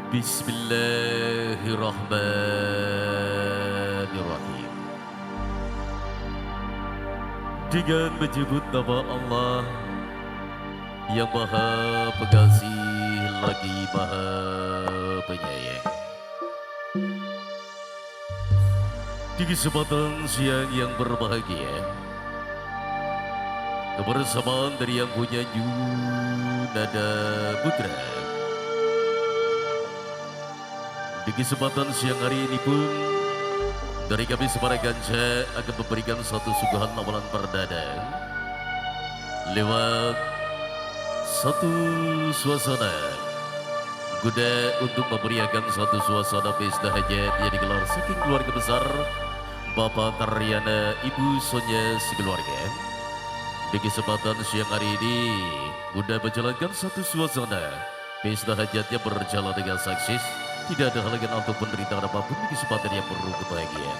Bismillahirrahmanirrahim. Dengan menyebut nama Allah yang Maha Pengasih lagi Maha Penyayang. Di kesempatan siang yang berbahagia, kebersamaan dari yang punya Nada Putra. Di kesempatan siang hari ini pun dari kami Semara Ganja akan memberikan satu suguhan awalan perdana lewat satu suasana kuda untuk memberiakan satu suasana pesta hajat yang digelar saking keluarga besar Bapak Karyana Ibu Sonya sekeluarga. Di kesempatan siang hari ini kuda menjalankan satu suasana pesta hajatnya berjalan dengan sukses. Tidak ada halangan untuk penderitaan apapun di kesempatan yang penuh kebahagiaan.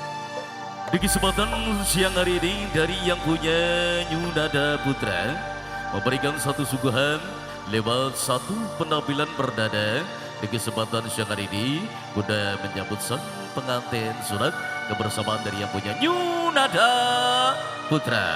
Di kesempatan siang hari ini dari yang punya Nada Putra memberikan satu suguhan lewat satu penampilan perdana. Di kesempatan siang hari ini kuda menyambut sang pengantin surat kebersamaan dari yang punya Nada Putra.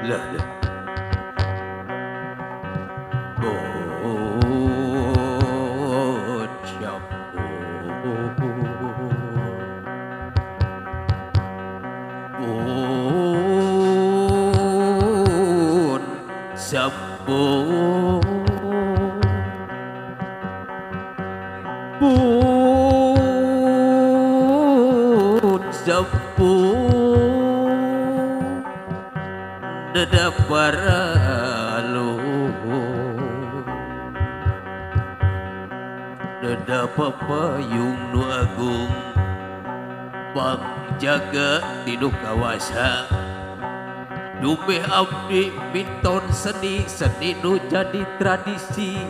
Lah. Siap sampun pun sampun dadaparalu dadapapayung nu agung pangjaga dinu kawasa Dumeh abdi minton seni nu jadi tradisi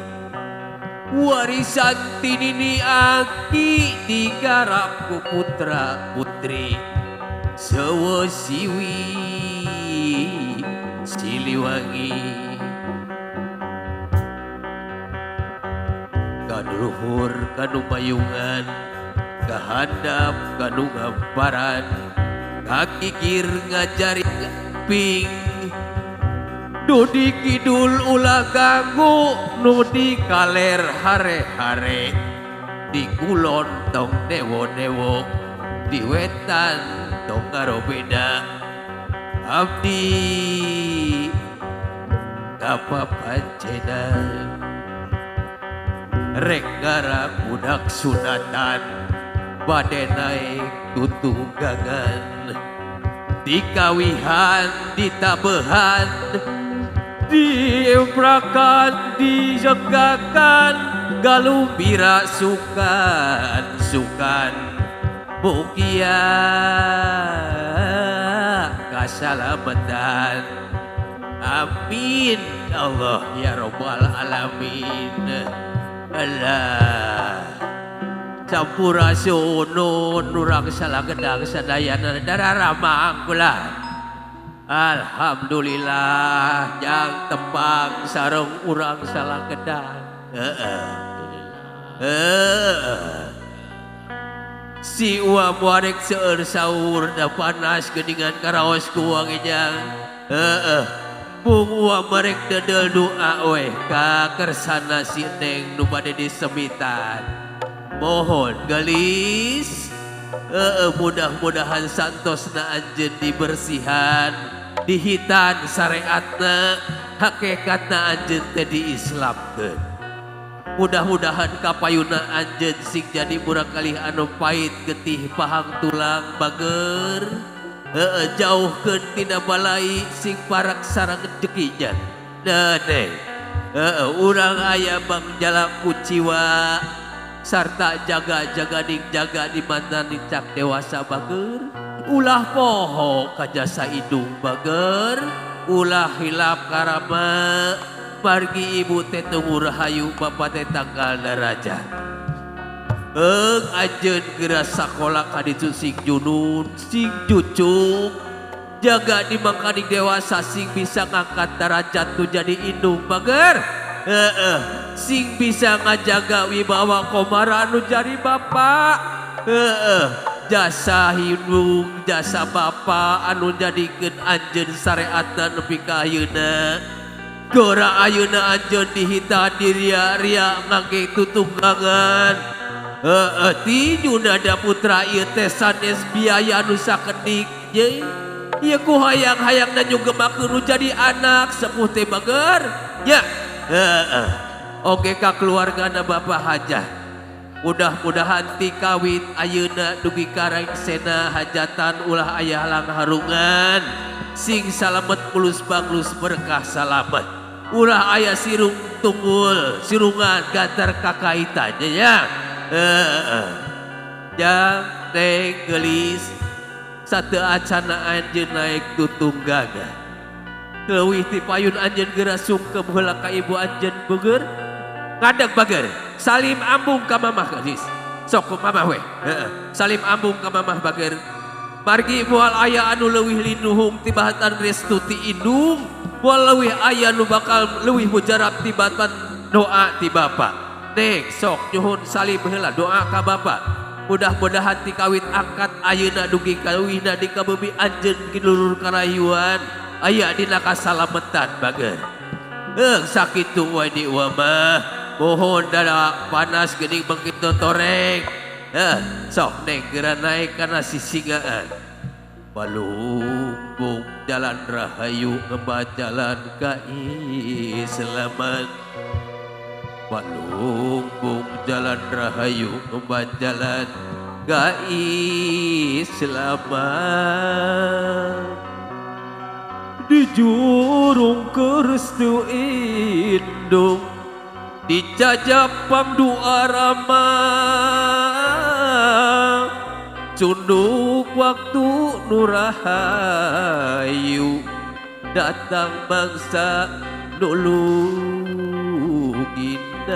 warisan tinini aki digarap ku putra putri sewa siwi siliwangi kaluhur kanu payungan kahandap kanu ngamparan kakikir ngajari ping Nudi kidul ulah ganggu Nudi kaler hare-hare di kulon tong dewo-dewo di wetan tong karo beda abdi kapapancena rek gara budak sunatan bade naik tutunggangan dikawihan, ditabehan, diemprakan, dijegakan, galumbira sukan mugia kasalamatan. Amin Allah ya Rabbal Alamin. Allah Sampurasono nurang salagedang sadayana dararamang kula. Alhamdulillah yang tembang sareng urang salagedang. Si uam warek seueur saur da panas geuningan karaos ku wanginya. Pung uam warek dedel doa we ka kersana si Neng nu bade disemitan. Mohon gelis mudah-mudahan santosna anjeun dibersihan dihitan syariatna hakikatna anjeun teh diislamkeun. Mudah-mudahan kapayuna anjeun sing jadi murang kalih anu pait getih pahang tulang bager jauhkeun tina balai sing parak sareng jekinya. Neng urang aya bang jala kuciwa sarta jaga-jaga di mantan cak dewasa bager ulah poho kajasa idung bager ulah hilap karama margi ibu teh tunggu rahayu bapak teh tanggal derajat anjeun geura sakola kaditu sing junun sing cucuk jaga di mangkani dewasa sing bisa ngangkat derajat tu jadi indung bager sing bisa ngajaga wibawa komara anu jari bapak jasa hidung jasa bapak anu jadikeun anjeun syariatna nepi ka ayeuna gora ayeuna anjeun dihita diria-ria ngangge tutunggangan tinjuna da putra ieu teh sanes biaya anu sakedik ye ieu ku hayang-hayangna nyugemakeun nu jadi anak sepuh teh bager nya. Oke ka keluargana Bapak Hajah mudah-mudahan ti kawin ayeuna dugi karaing sena hajatan ulah aya lang harungan sing salamet mulus baglus berkah salamet ulah aya sirung tunggul sirungan gantar kakaitannya ya jang teh gelis sate acana anjeun naik tutunggaga leuwih ti payun anjeun geura sungkem heula ka ibu anjeun beger ngadeg bager salim ambung ka mamah geus sok ku mamah we salim ambung ka mamah bager margi moal aya anu leuwih linuhung tibatan restu ti indung moal leuwih aya nu bakal leuwih mujarab tibatan doa ti bapa Neng sok nyuhun salim heula doa ka bapa mudah-mudahan ti kawin angkat ayeuna dugi kaleuwihna di kabeubi anjeun kilulur karayuan aya dina kasalametan bager sakitu wae di mah mohon dada panas geuning begitu toreng sok Neng geura naik kana sisingaan Palumpung jalan rahayu ngembat jalan kai selamat. Palumpung jalan rahayu ngembat jalan kai selamat. Di jurung kerestu indung di jajapang dua rama cunduk waktu nurahayu datang bangsa nulung indah.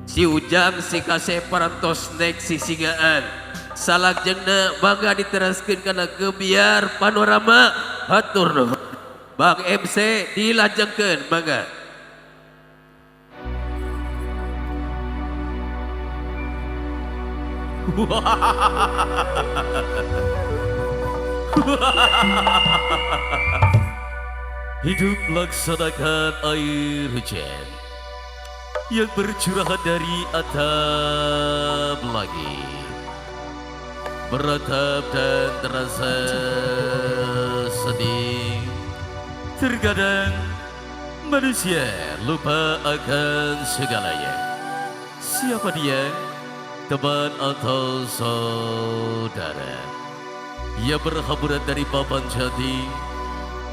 Si ujang si kase parantos nek si singaan salak jengna bangga diteraskeun kana gebiar panorama hatur nuhun. Bang MC dilajengkeun mangga. Hidup laksanakan air hujan yang bercurahan dari atap langit, beratap dan terasa sedih. Terkadang manusia lupa akan segalanya. Siapa dia? Teman atau saudara? Ia berhamburan dari papan jati,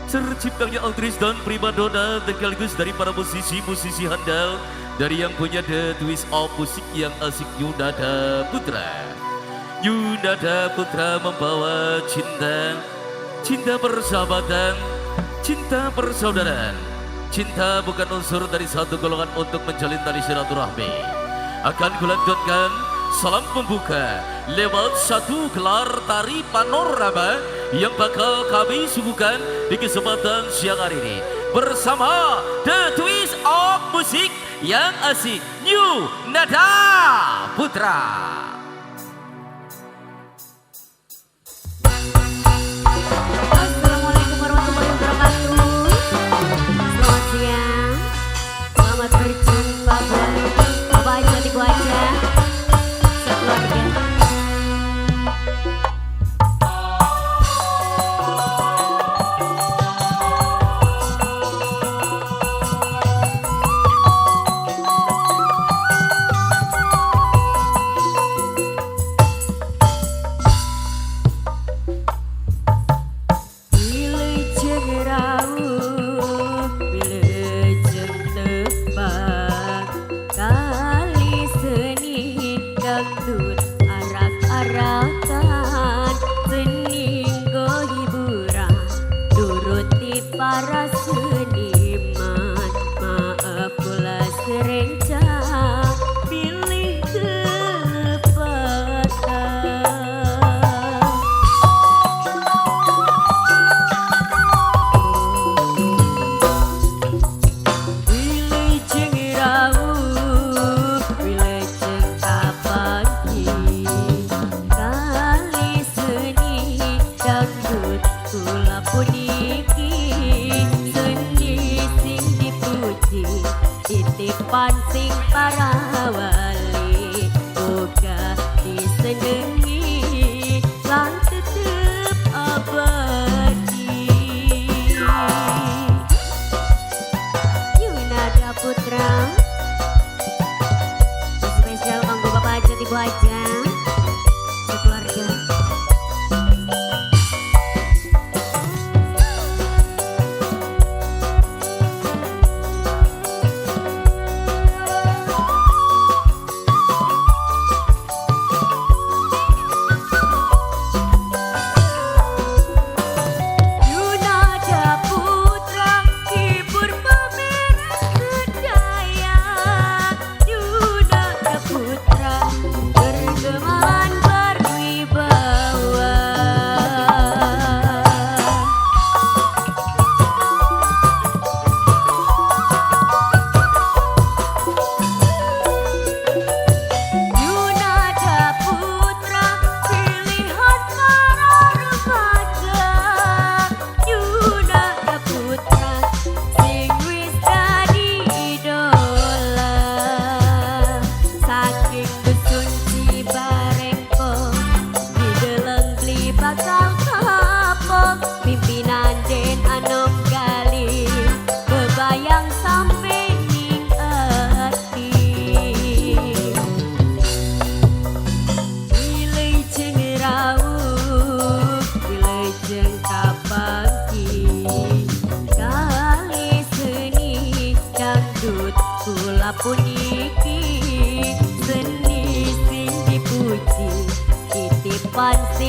terciptanya aktris dan primadona sekaligus dari para musisi-musisi handal, dari yang punya the twist of musik yang asik, Yunada Putra. Yunada Putra membawa cinta, cinta persahabatan, cinta persaudaraan. Cinta bukan unsur dari satu golongan untuk menjalin tali silaturahmi. Akan kulantunkan salam pembuka lewat satu gelar tari panorama yang bakal kami suguhkan di kesempatan siang hari ini bersama The Twist of Musik yang asik, Yunada Putra. Assalamualaikum warahmatullahi wabarakatuh. Selamat siang, selamat berjumpa buat Bapak cantik wajah sekeluarga.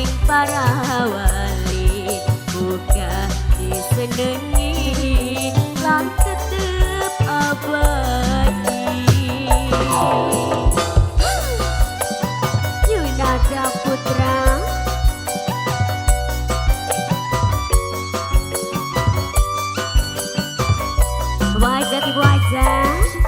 sing para wali muga disenengi lan tetep abadi. Yunada Putra wajah ibu wajah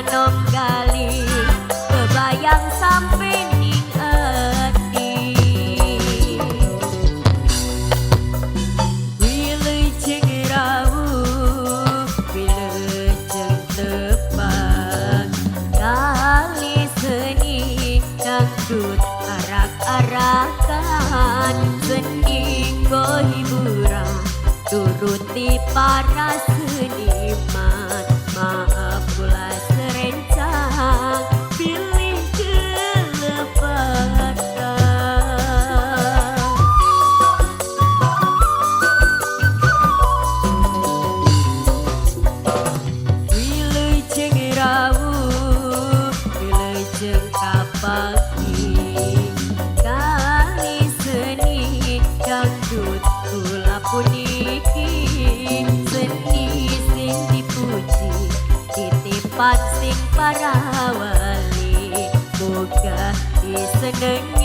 anom gali kebayang sampai ning ati wilujeng rawu wilujeng tepat kali seni dangdut arak-arakan seni go hiburan turuti para seniman maaf pula serencang pilih kelepatan wilujeng rawu wilujeng kapagi kali seni dangdut kula puniki seni sing dipuji titipan sing para wali muga disenengi